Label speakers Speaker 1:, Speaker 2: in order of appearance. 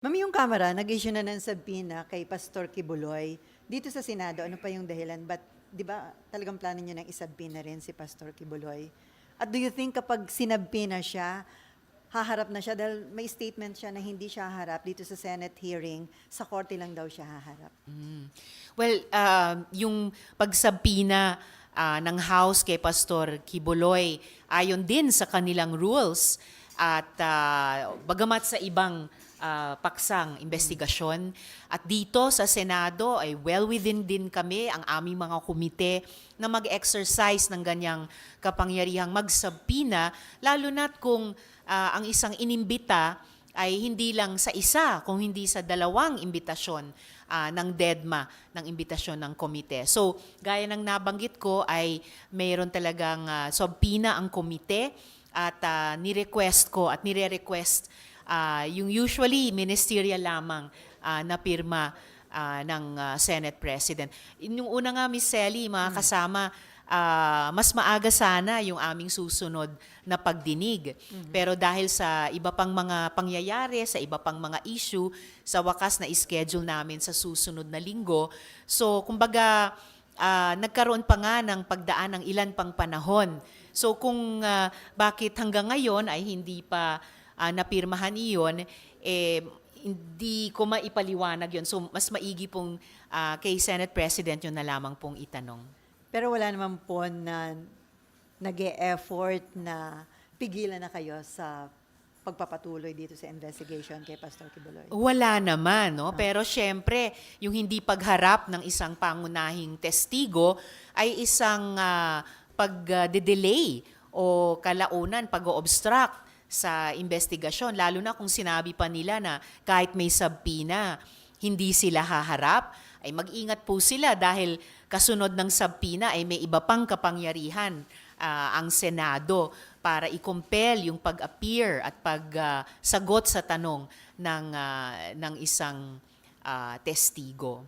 Speaker 1: Ma'am, yung Kamara nag-issue na ng subpoena kay Pastor Kibuloy. Dito sa Senado, ano pa yung dahilan? Ba't, di ba, talagang plano niyo nang isubpoena rin si Pastor Kibuloy? At do you think kapag sinubpoena siya, haharap na siya? Dahil may statement siya na hindi siya haharap dito sa Senate hearing, sa korte lang daw siya haharap.
Speaker 2: Well, yung pagsabpina ng House kay Pastor Kibuloy, ayon din sa kanilang rules at bagamat sa ibang paksang investigasyon. At dito sa Senado ay well within din kami, ang aming mga komite, na mag-exercise ng ganyang kapangyarihang magsabpina, lalo na't kung ang isang inimbita ay hindi lang sa isa, kung hindi sa dalawang imbitasyon ng DEDMA, ng imbitasyon ng komite. So, gaya ng nabanggit ko ay mayroon talagang subpina ang komite at ni-request ko at nire-request yung usually ministerial lamang na pirma ng Senate President. Yung una nga, Miss Sally, mga kasama, mas maaga sana yung aming susunod na pagdinig. Pero dahil sa iba pang mga pangyayari, sa iba pang mga issue, sa wakas na schedule namin sa susunod na linggo. So, kumbaga, nagkaroon pa nga ng pagdaan ng ilan pang panahon. So, kung bakit hanggang ngayon ay hindi pa napirmahan iyon, hindi ko maipaliwanag yun. So, mas maigi pong kay Senate President yun na lamang pong itanong.
Speaker 1: Pero wala naman po na nag-e-effort na pigilan na kayo sa pagpapatuloy dito sa investigation kay Pastor Kibuloy.
Speaker 2: Wala naman, no? Pero syempre, yung hindi pagharap ng isang pangunahing testigo ay isang pag-delay o kalaunan, pag-obstruct sa investigasyon. Lalo na kung sinabi pa nila na kahit may subpoena, hindi sila haharap, ay mag-ingat po sila dahil kasunod ng subpoena ay may iba pang kapangyarihan ang Senado para i-compel yung pag-appear at pagsagot sa tanong ng isang testigo.